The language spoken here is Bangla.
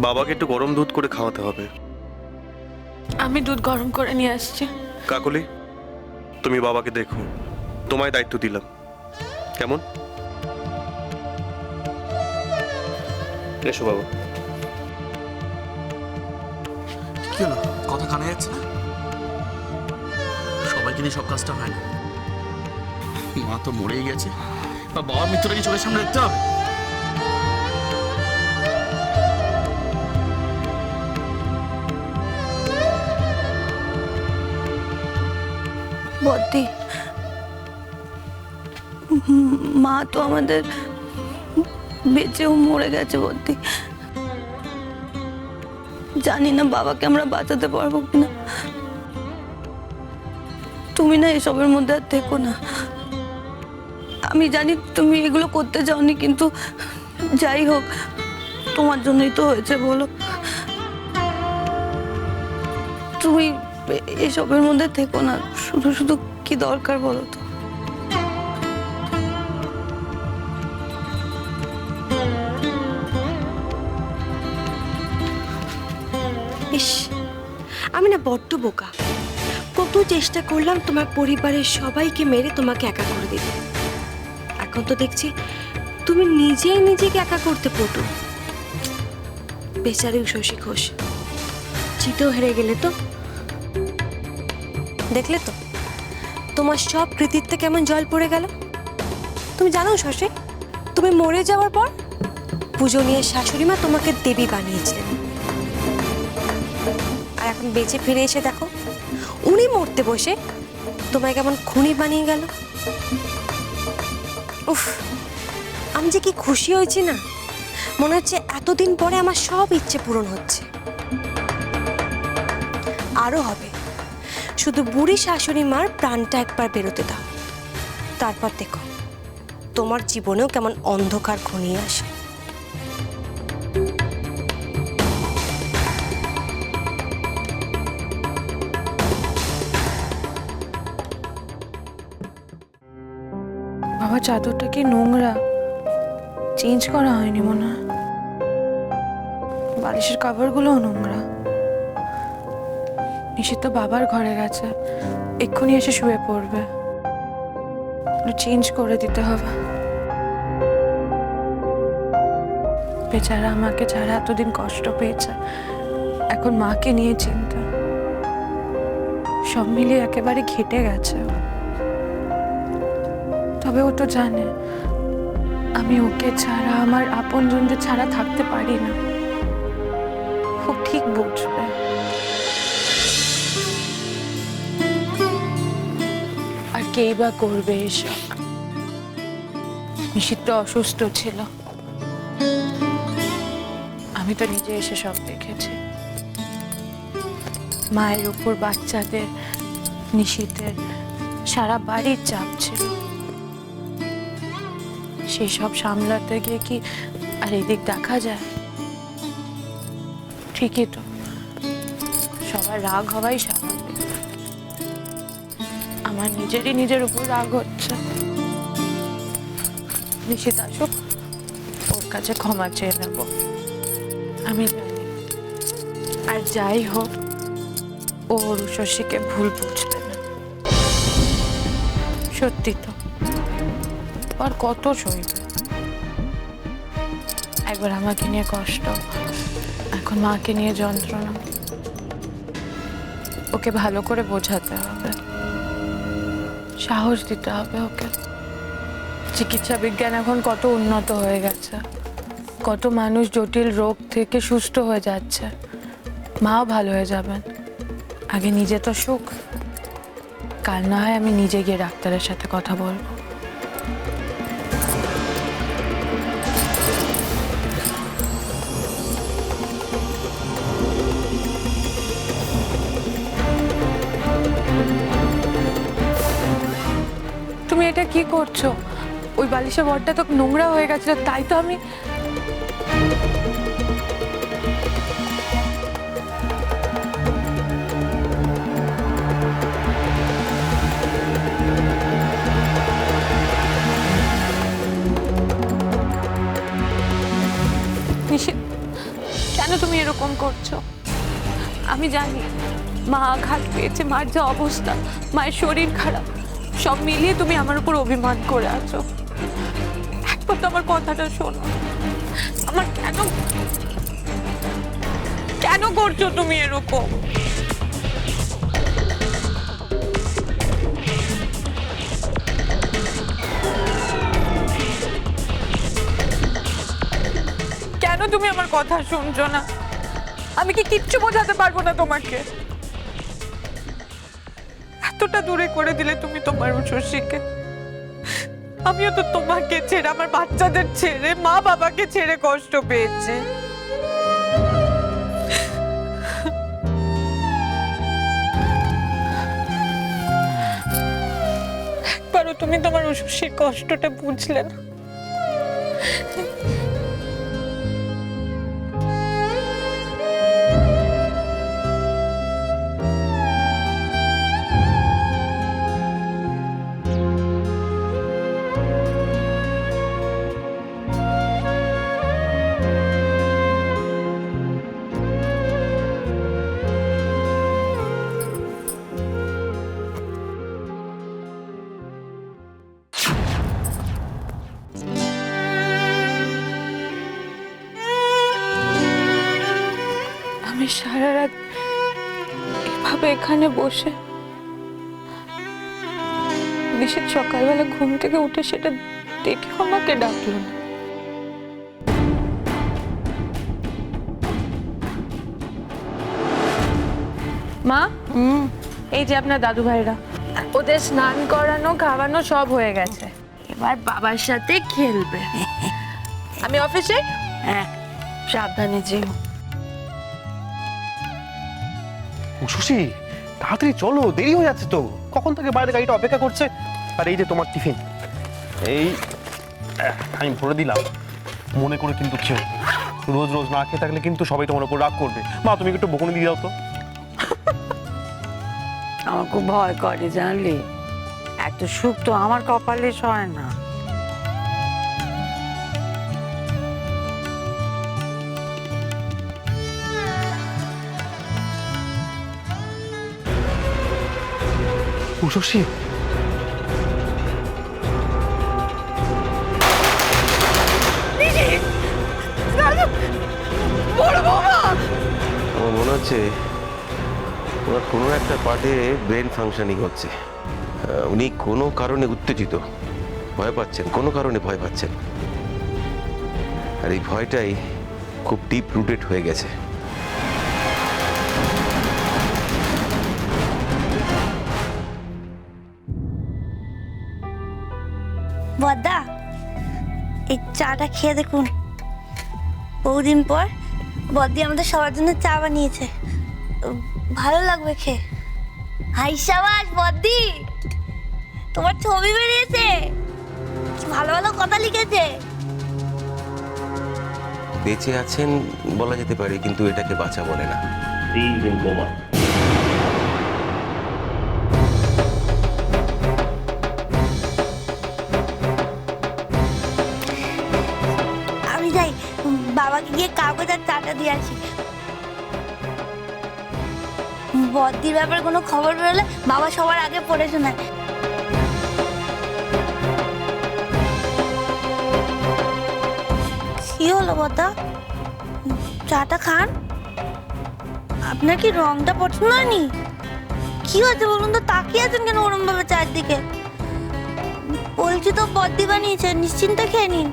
বাবাকে একটু গরম দুধ করে খাওয়াতে হবে। আমি দুধ গরম করে নিয়ে আসছি। কাকলি, তুমি বাবাকে দেখো, তোমায় দায়িত্ব দিলাম, কেমন? এসো বাবা। কি হলো, কথা কানে যাচ্ছে না? সবাইকে নিয়ে সব কাজটা হয় না। মা তো মরেই গেছে, বা বাবার মৃত্যুটা কি চোখের সামনে দেখতে হবে? বদ্দি, মা তো আমাদের বেঁচেও মরে গেছে বদ্দি। জানি না বাবাকে আমরা বাঁচাতে পারবো কিনা। তুমি না এসবের মধ্যে আর থেকো না। আমি জানি তুমি এগুলো করতে চাওনি, কিন্তু যাই হোক, তোমার জন্যই তো হয়েছে বলো। তুমি এসবের মধ্যে থেকো না, শুধু শুধু কি দরকার বলো তো। ইস, আমি না বড্ড বোকা। কত চেষ্টা করলাম তোমার পরিবারের সবাইকে মেরে তোমাকে একা করে দিতে। এখন তো দেখছি তুমি নিজেই নিজেকে একা করতে পটু। বেচারি শশী ঘোষ জিতেও হেরে গেলে তো। দেখলে তো তোমার সব কৃতিত্বে কেমন জল পড়ে গেল। তুমি জানো শশী, তুমি মরে যাওয়ার পর পূজনীয় শাশুড়ি মা তোমাকে দেবী বানিয়েছিলেন, আর এখন বেঁচে ফিরে এসে দেখো উনি মরতে বসে তোমায় কেমন খুনি বানিয়ে গেল। উফ, আমি যে কি খুশি হয়েছি না, মনে হচ্ছে এতদিন পরে আমার সব ইচ্ছে পূরণ হচ্ছে। আরো হবে, শুধু বুড়ি শাশুড়ি মার প্রাণটা একবার বেরোতে দাও, তারপর দেখো তোমার জীবনেও কেমন অন্ধকার ঘনিয়ে আসে। বাবা, চাদরটা কি নোংরা, চেঞ্জ করা হয়নি মনে হয়। বালিশের কাভারগুলোও নোংরা। নিশিত তো বাবার ঘরে গেছে, এক্ষুনি এসে শুয়ে পড়বে। চেঞ্জ করে দিতে হবে। বেচারা আমাকে ছাড়া এতদিন কষ্ট পেয়েছে, এখন মাকে নিয়ে চিন্তা। সব মিলিয়ে একেবারে ঘেটে গেছে। তবে ও তো জানে আমি ওকে ছাড়া, আমার আপনজনদের ছাড়া থাকতে পারি না। ও ঠিক বুঝবে। আর কেই বা করবে এসব। নিশিত অসুস্থ ছিল, আমি তো নিজে এসে সব দেখেছি। মায়ের উপর বাচ্চাদের, নিশিতের, সারা বাড়ির চাপ ছিল। সেই সব সামলাতে গিয়ে কি আর এদিক দেখা যায়? ঠিকই তো, সবার রাগ হওয়াই স্বাভাবিক। আমার নিজের উপর রাগ হচ্ছে। নিশিত আসুক, ওর কাছে ক্ষমা চেয়ে নেব, আমি জানি। আর যাই হোক, ও শশীকে ভুল বুঝবে না। সত্যি তো, আর কত সইবে। একবার আমাকে নিয়ে কষ্ট, এখন মাকে নিয়ে যন্ত্রণা। ওকে ভালো করে বোঝাতে হবে, সাহস দিতে হবে ওকে। চিকিৎসা বিজ্ঞান এখন কত উন্নত হয়ে গেছে, কত মানুষ জটিল রোগ থেকে সুস্থ হয়ে যাচ্ছে। মাও ভালো হয়ে যাবেন। আগে নিজে তো সুখ। কাল না হয় আমি নিজে গিয়ে ডাক্তারের সাথে কথা বলবো। তুমি এটা কি করছো? ওই বালিশের বরটা তো নোংরা হয়ে গেছিল, তাই তো আমি। নিশিত, কেন তুমি তুমি এরকম করছো? আমি জানি মা আঘাত পেয়েছে, মার যে অবস্থা, মায়ের শরীর খারাপ, সব মিলিয়ে তুমি আমার উপর অভিমান করে আছো। একবার তো আমার কথাটা শোনো। আমার কেন করছো তুমি এরকম? কেন তুমি আমার কথা শুনছো না? আমি কি কিচ্ছু বোঝাতে পারবো না তোমাকে? এতটা দূরে করে দিলে তুমি তোমার শশীকে। আমিও তো তোমাকে ছেড়ে, আমার বাচ্চাদের ছেড়ে, মা বাবাকে ছেড়ে কষ্ট পেয়েছি। একবারও তুমি তোমার শশীর কষ্টটা বুঝলে না। আমি সারা রাত এভাবে এখানে বসে নিশীথ সকালবেলা ঘুম থেকে উঠে সেটা দেখে আমাকে ডাকলো না। মা, এই যে আপনার দাদু ভাইরা, ওদের স্নান করানো খাওয়ানো সব হয়ে গেছে, এবার বাবার সাথে খেলবে। আমি অফিসে। হ্যাঁ, সাবধানে যেও। ও শশী, তাড়াতাড়ি চলো, দেরি হয়ে যাচ্ছে তো। কখন থেকে বাইরে গাড়িটা অপেক্ষা করছে। আর এই যে তোমার টিফিন, এই আমি ভরে দিলাম। মনে করে কিন্তু খেও, রোজ রোজ না খেয়ে থাকলে কিন্তু সবাই তোমার উপর রাগ করবে। মা, তুমি একটু বকুনি দিয়ে দাও তো। আমার খুব ভয় করে জানলি, এত সুখ তো আমার কপালে সয় না। ও শশী, আমার মনে হচ্ছে ওনার কোনো একটা পার্টে ব্রেন ফাংশনিং হচ্ছে। উনি কোনো কারণে উত্তেজিত, ভয় পাচ্ছেন, কোনো কারণে ভয় পাচ্ছেন। আর এই ভয়টাই খুব ডিপ রুটেড হয়ে গেছে। বদ্দা, এই চাটা খেয়ে দেখুন। বহুদিন পর বদ্দি আমাদের সবার জন্য চা বানিয়েছে, ভালো লাগবে খেয়ে। হাই সাবাস বদ্দি, তোমার ছবি বেরিয়েছে, কি ভালো ভালো কথা লিখেছে। বেঁচে আছেন বলা যেতে পারে, কিন্তু এটাকে বাঁচা বলে না। আমি যাই, বাবাকে গিয়ে কাগজ আর চাটা দিয়ে আসি। বদ্দির ব্যাপারে কোনো খবর বেরোলে বাবা সবার আগে পড়ে শোনায়। কি হলো বদ্দা, চাটা খান। আপনার কি রংটা পছন্দ হয়নি? কি হয়েছে বলুন তো, তাকিয়ে আছেন কেন ওরম ভাবে চারদিকে? বলছি তো বদ্দি বানিয়েছে, নিশ্চিন্তে খেয়ে নিন।